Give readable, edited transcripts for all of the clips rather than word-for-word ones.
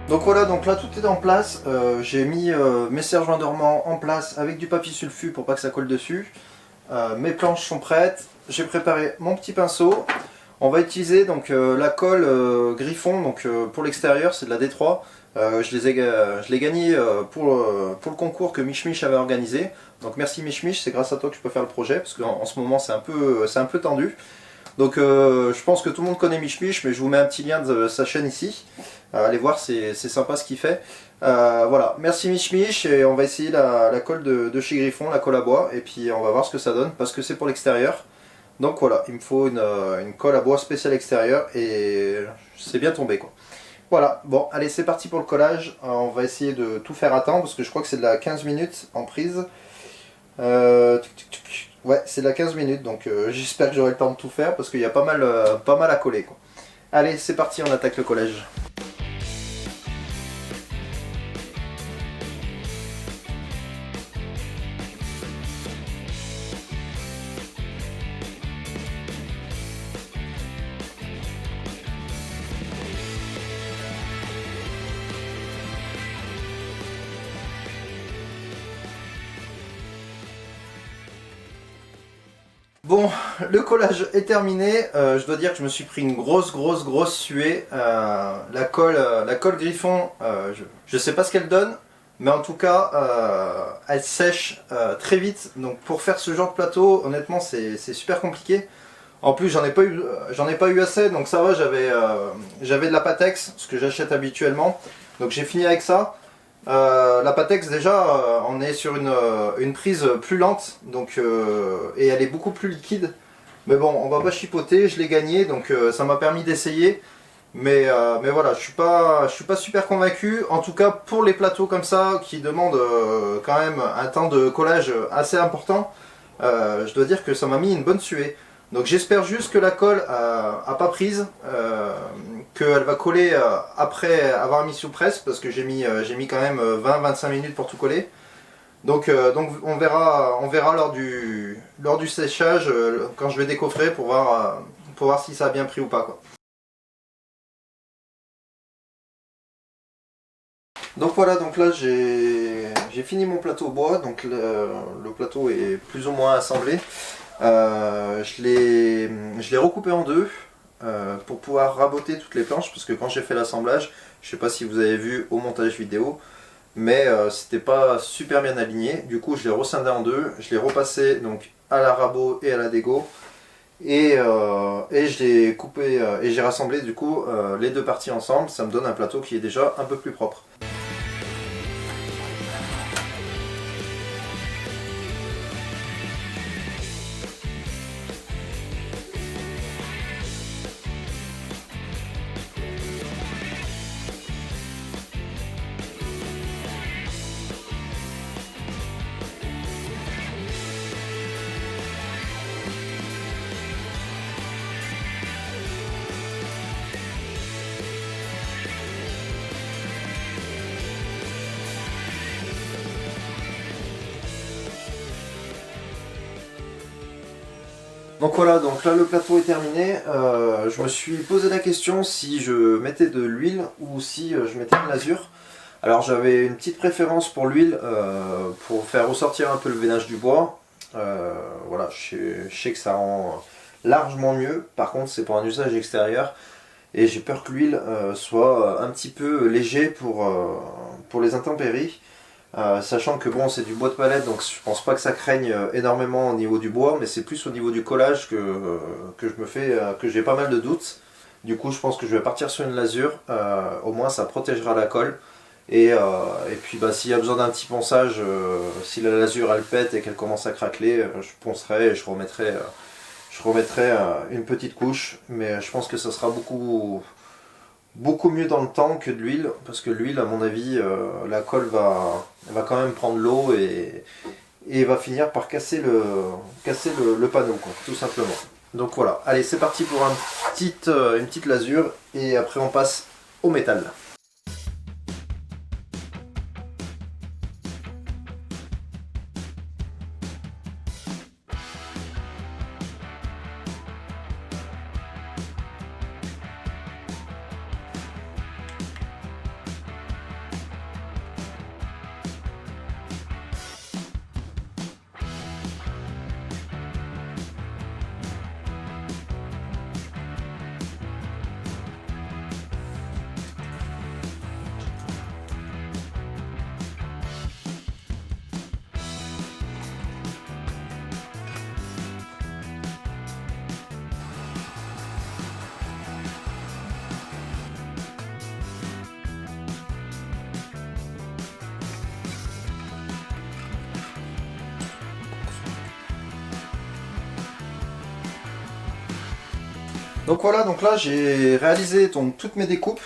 Donc voilà, donc là tout est en place. J'ai mis mes serre-joints dormants en place avec du papier sulfu pour pas que ça colle dessus. Mes planches sont prêtes. J'ai préparé mon petit pinceau. On va utiliser donc la colle Griffon, donc pour l'extérieur c'est de la D3. Je l'ai gagné pour le concours que Mich Mich avait organisé. Donc merci Mich Mich, c'est grâce à toi que je peux faire le projet parce qu'en ce moment c'est un peu tendu. Donc je pense que tout le monde connaît Mich Mich, mais je vous mets un petit lien de sa chaîne ici. Allez voir, c'est sympa ce qu'il fait. Voilà, merci Mich Mich, et on va essayer la colle de chez Griffon, la colle à bois, et puis on va voir ce que ça donne, parce que c'est pour l'extérieur. Donc voilà, il me faut une colle à bois spéciale extérieure, et c'est bien tombé quoi. Voilà, bon, allez c'est parti pour le collage. On va essayer de tout faire à temps, parce que je crois que c'est de la 15 minutes en prise. Ouais, c'est de la 15 minutes, donc j'espère que j'aurai le temps de tout faire, parce qu'il y a pas mal à coller quoi. Allez, c'est parti, on attaque le collage. Bon, le collage est terminé. Je dois dire que je me suis pris une grosse suée. La colle Griffon, je sais pas ce qu'elle donne, mais en tout cas, elle sèche très vite. Donc pour faire ce genre de plateau, honnêtement, c'est super compliqué. En plus, j'en ai pas eu assez, donc ça va. J'avais de la Patex, ce que j'achète habituellement. Donc j'ai fini avec ça. La Patex déjà, on est sur une prise plus lente, donc, et elle est beaucoup plus liquide. Mais bon, on va pas chipoter, je l'ai gagné, donc ça m'a permis d'essayer. Mais voilà, je suis pas super convaincu. En tout cas, pour les plateaux comme ça, qui demandent quand même un temps de collage assez important, je dois dire que ça m'a mis une bonne suée. Donc j'espère juste que la colle a pas prise, qu'elle va coller après avoir mis sous presse, parce que j'ai mis quand même 20-25 minutes pour tout coller. Donc on verra lors du séchage, quand je vais décoffrer pour voir si ça a bien pris ou pas quoi. Donc voilà, donc là j'ai fini mon plateau bois, donc le plateau est plus ou moins assemblé. Je l'ai recoupé en deux pour pouvoir raboter toutes les planches, parce que quand j'ai fait l'assemblage, je sais pas si vous avez vu au montage vidéo, mais c'était pas super bien aligné. Du coup je l'ai rescindé en deux, je l'ai repassé donc à la rabot et à la dégo, et je l'ai coupé et j'ai rassemblé du coup les deux parties ensemble. Ça me donne un plateau qui est déjà un peu plus propre. Donc voilà, donc là le plateau est terminé. Je me suis posé la question si je mettais de l'huile ou si je mettais de l'azur. Alors j'avais une petite préférence pour l'huile pour faire ressortir un peu le veinage du bois. Voilà, je sais que ça rend largement mieux. Par contre c'est pour un usage extérieur et j'ai peur que l'huile soit un petit peu léger pour les intempéries. Sachant que bon, c'est du bois de palette, donc je pense pas que ça craigne énormément au niveau du bois, mais c'est plus au niveau du collage que j'ai pas mal de doutes. Du coup, je pense que je vais partir sur une lasure. Au moins ça protégera la colle. Et puis bah, s'il y a besoin d'un petit ponçage, si la lasure elle pète et qu'elle commence à craqueler, je poncerai et je remettrai une petite couche. Mais je pense que ça sera beaucoup mieux dans le temps que de l'huile, parce que l'huile à mon avis la colle va quand même prendre l'eau et va finir par casser le panneau quoi, tout simplement. Donc voilà, allez c'est parti pour une petite lasure et après on passe au métal. Donc voilà, donc là j'ai réalisé donc, toutes mes découpes.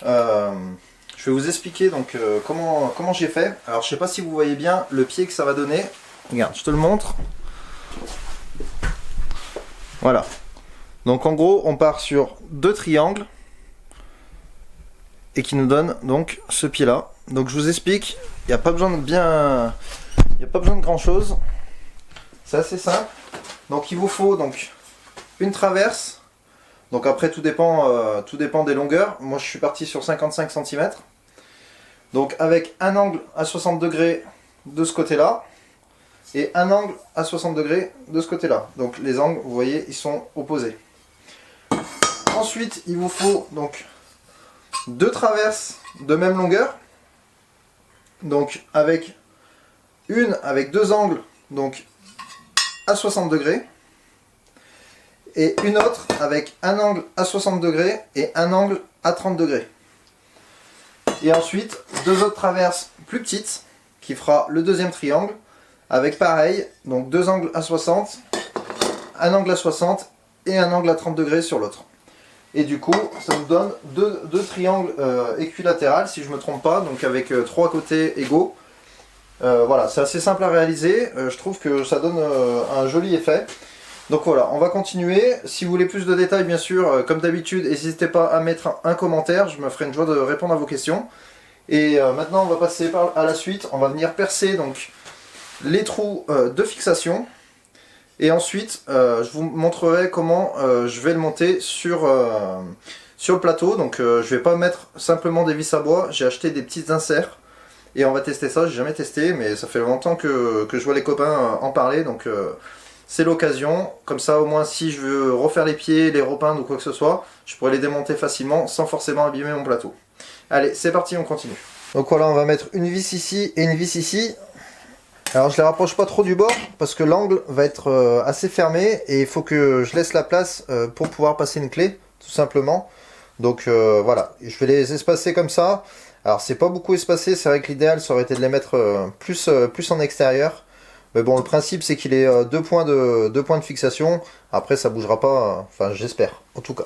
Je vais vous expliquer donc comment j'ai fait. Alors je sais pas si vous voyez bien le pied que ça va donner. Regarde, je te le montre. Voilà. Donc en gros, on part sur 2 triangles et qui nous donne donc ce pied là. Donc je vous explique, il n'y a pas besoin de grand chose. C'est assez simple. Donc il vous faut donc une traverse. Donc après tout dépend des longueurs. Moi je suis parti sur 55 cm. Donc avec un angle à 60 degrés de ce côté là et un angle à 60 degrés de ce côté là. Donc les angles, vous voyez, ils sont opposés. Ensuite il vous faut donc 2 traverses de même longueur. Donc avec 2 angles donc à 60 degrés. Et une autre avec un angle à 60 degrés et un angle à 30 degrés. Et ensuite, 2 autres traverses plus petites qui fera le deuxième triangle avec pareil, donc 2 angles à 60, un angle à 60 et un angle à 30 degrés sur l'autre. Et du coup, ça nous donne deux triangles équilatérales si je ne me trompe pas, donc avec 3 côtés égaux. Voilà, c'est assez simple à réaliser, je trouve que ça donne un joli effet. Donc voilà, on va continuer. Si vous voulez plus de détails, bien sûr, comme d'habitude, n'hésitez pas à mettre un commentaire. Je me ferai une joie de répondre à vos questions. Et maintenant, on va passer à la suite. On va venir percer donc les trous de fixation. Et ensuite, je vous montrerai comment je vais le monter sur le plateau. Donc je vais pas mettre simplement des vis à bois. J'ai acheté des petits inserts. Et on va tester ça. J'ai jamais testé, mais ça fait longtemps que je vois les copains en parler. Donc c'est l'occasion, comme ça au moins si je veux refaire les pieds, les repeindre ou quoi que ce soit, je pourrais les démonter facilement sans forcément abîmer mon plateau. Allez, c'est parti, on continue. Donc voilà, on va mettre une vis ici et une vis ici. Alors je les rapproche pas trop du bord parce que l'angle va être assez fermé et il faut que je laisse la place pour pouvoir passer une clé, tout simplement. Donc voilà, je vais les espacer comme ça. Alors c'est pas beaucoup espacé, c'est vrai que l'idéal ça aurait été de les mettre plus en extérieur. Mais bon, le principe c'est qu'il ait 2 points de fixation. Après ça bougera pas, enfin j'espère en tout cas.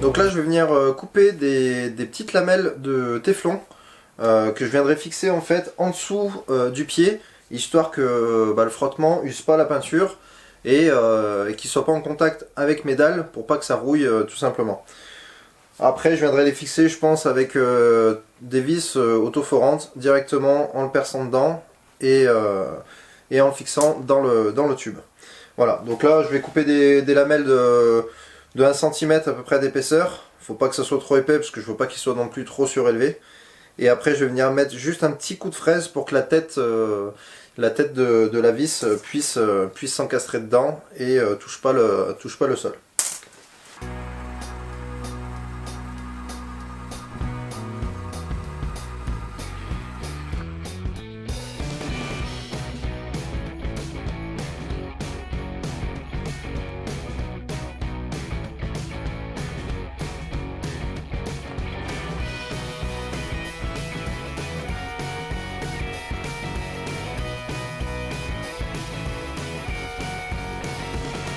Donc là je vais venir couper des petites lamelles de téflon que je viendrai fixer en fait en dessous du pied, histoire que le frottement use pas la peinture et qu'il soit pas en contact avec mes dalles pour pas que ça rouille tout simplement. Après je viendrai les fixer je pense avec des vis autoforantes directement en le perçant dedans et en le fixant dans le tube. Voilà, donc là je vais couper des lamelles de 1 cm à peu près d'épaisseur. Faut pas que ça soit trop épais parce que je veux pas qu'il soit non plus trop surélevé. Et après je vais venir mettre juste un petit coup de fraise pour que la tête de la vis puisse s'encastrer dedans et touche pas le sol.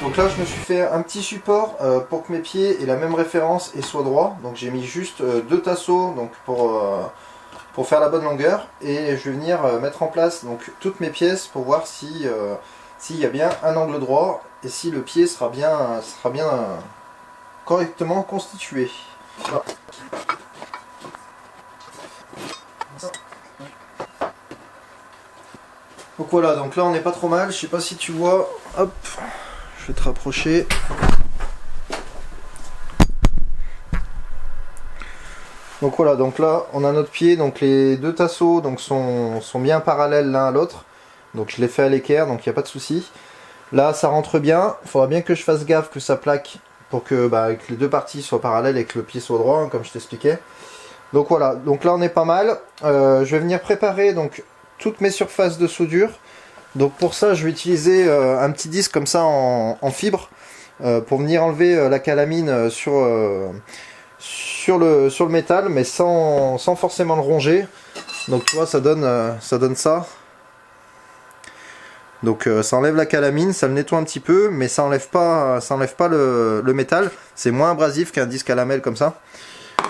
Donc là je me suis fait un petit support pour que mes pieds aient la même référence et soient droits. Donc j'ai mis juste 2 tasseaux donc, pour faire la bonne longueur. Et je vais venir mettre en place donc, toutes mes pièces pour voir s'il y a bien un angle droit et si le pied sera bien correctement constitué. Voilà. Donc voilà, donc là on n'est pas trop mal, je sais pas si tu vois, hop, je vais te rapprocher. Donc voilà, donc là on a notre pied, donc les deux tasseaux donc sont bien parallèles l'un à l'autre. Donc je l'ai fait à l'équerre, donc il n'y a pas de souci. Là ça rentre bien, il faudra bien que je fasse gaffe que ça plaque pour que, que les deux parties soient parallèles et que le pied soit droit, hein, comme je t'expliquais. Donc voilà, donc là on est pas mal. Je vais venir préparer donc toutes mes surfaces de soudure. Donc pour ça je vais utiliser un petit disque comme ça en fibre pour venir enlever la calamine sur le métal, mais sans forcément le ronger. Donc tu vois, ça donne ça. Donc ça enlève la calamine, ça le nettoie un petit peu, mais ça enlève pas le métal. C'est moins abrasif qu'un disque à lamelles comme ça.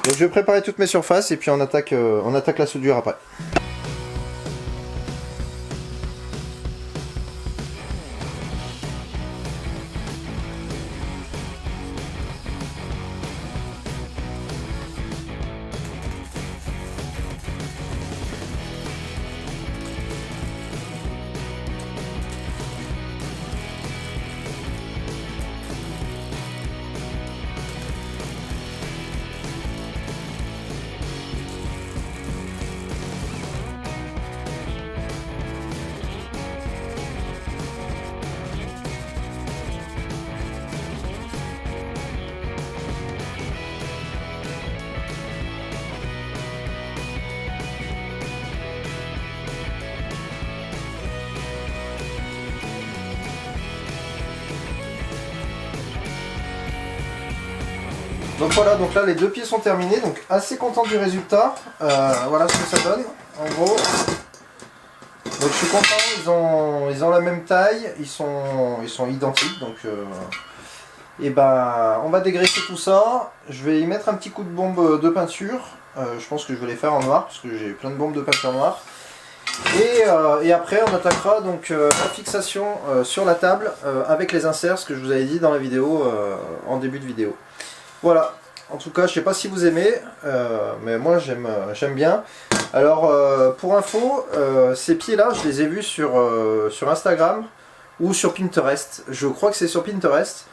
Donc je vais préparer toutes mes surfaces et puis on attaque la soudure après. Donc voilà, donc là les deux pieds sont terminés, donc assez content du résultat. Voilà ce que ça donne, en gros. Donc je suis content, ils ont la même taille, ils sont identiques, donc et on va dégraisser tout ça. Je vais y mettre un petit coup de bombe de peinture. Je pense que je vais les faire en noir, parce que j'ai plein de bombes de peinture noire. Et après on attaquera donc la fixation sur la table avec les inserts, ce que je vous avais dit dans la vidéo, en début de vidéo. Voilà, en tout cas je sais pas si vous aimez, mais moi j'aime bien. Alors pour info, ces pieds là je les ai vus sur Instagram ou sur Pinterest. Je crois que c'est sur Pinterest.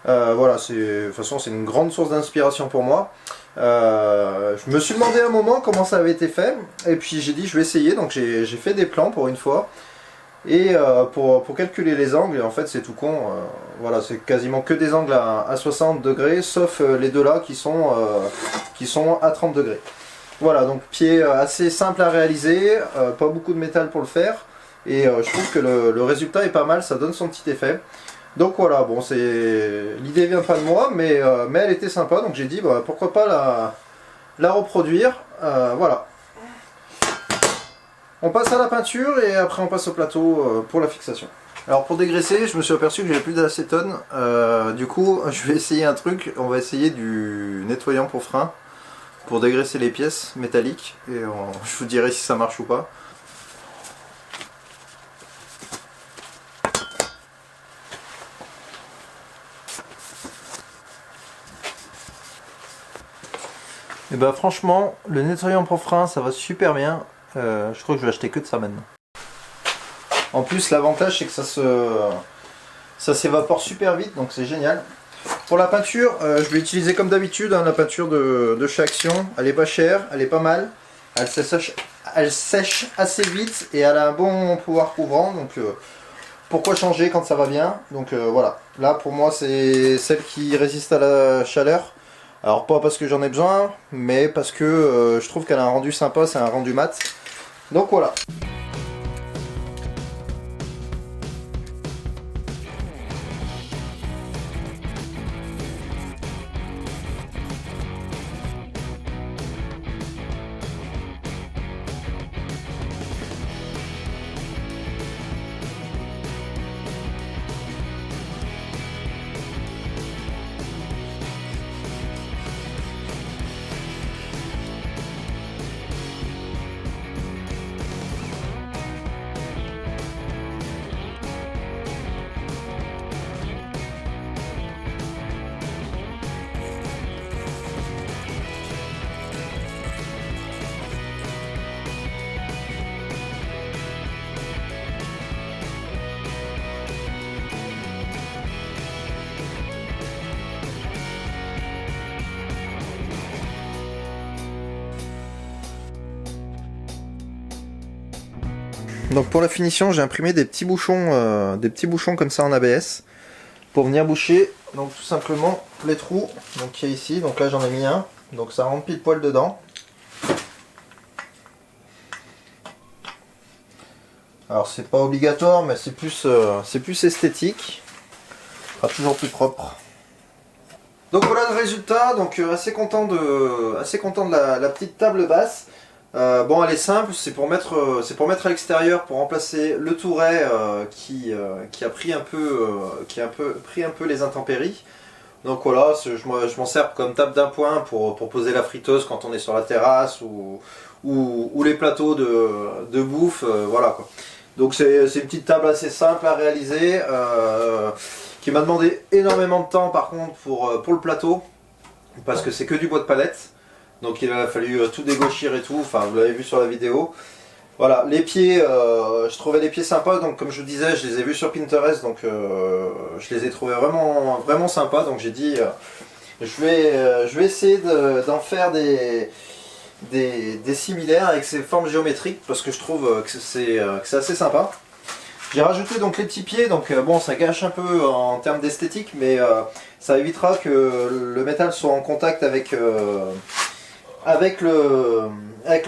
Voilà, de toute façon c'est une grande source d'inspiration pour moi. Je me suis demandé un moment comment ça avait été fait, et puis j'ai dit je vais essayer, donc j'ai fait des plans pour une fois. Et pour calculer les angles, en fait c'est tout con, voilà, c'est quasiment que des angles à 60 degrés, sauf les deux là qui sont à 30 degrés. Voilà, donc pied assez simple à réaliser, pas beaucoup de métal pour le faire, et je trouve que le résultat est pas mal, ça donne son petit effet. Donc voilà, bon, l'idée vient pas de moi, mais elle était sympa, donc j'ai dit pourquoi pas la reproduire, voilà. On passe à la peinture et après on passe au plateau pour la fixation. Alors pour dégraisser, je me suis aperçu que j'avais plus d'acétone. Du coup, je vais essayer un truc. On va essayer du nettoyant pour frein pour dégraisser les pièces métalliques. Et je vous dirai si ça marche ou pas. Et franchement, le nettoyant pour frein, ça va super bien. Je crois que je vais acheter que de ça maintenant. En plus l'avantage c'est que ça s'évapore super vite, donc c'est génial. Pour la peinture, je vais utiliser comme d'habitude la peinture de chez Action. Elle est pas chère, elle est pas mal. Elle sèche assez vite et elle a un bon pouvoir couvrant, donc pourquoi changer quand ça va bien. Donc voilà, là pour moi c'est celle qui résiste à la chaleur. Alors pas parce que j'en ai besoin, mais parce que je trouve qu'elle a un rendu sympa, c'est un rendu mat. Donc voilà. Donc pour la finition, j'ai imprimé des petits bouchons comme ça en ABS pour venir boucher donc tout simplement les trous donc qu'il y a ici. Donc là j'en ai mis un, donc ça rentre pile poil dedans. Alors c'est pas obligatoire, mais c'est plus esthétique, ce sera toujours plus propre. Donc voilà le résultat. Donc assez content de la petite table basse. Bon, elle est simple, c'est pour mettre à l'extérieur pour remplacer le touret qui a pris un peu les intempéries. Donc voilà, je m'en sers comme table d'appoint pour poser la friteuse quand on est sur la terrasse ou les plateaux de bouffe, voilà quoi. Donc c'est une petite table assez simple à réaliser, qui m'a demandé énormément de temps par contre pour le plateau, parce que c'est que du bois de palette. Donc il a fallu tout dégauchir et tout, enfin vous l'avez vu sur la vidéo. Voilà, les pieds, je trouvais les pieds sympas, donc comme je vous disais, je les ai vus sur Pinterest, donc je les ai trouvés vraiment, vraiment sympas. Donc j'ai dit, je vais essayer d'en faire des similaires avec ces formes géométriques, parce que je trouve que c'est assez sympa. J'ai rajouté donc les petits pieds, donc bon ça gâche un peu en termes d'esthétique, mais ça évitera que le métal soit en contact avec le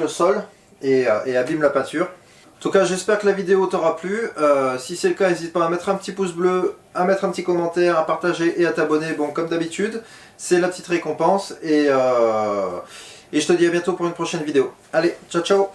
sol et abîme la peinture. En tout cas j'espère que la vidéo t'aura plu. Si c'est le cas, n'hésite pas à mettre un petit pouce bleu, à mettre un petit commentaire, à partager et à t'abonner. Bon, comme d'habitude, c'est la petite récompense et je te dis à bientôt pour une prochaine vidéo. Allez, ciao ciao.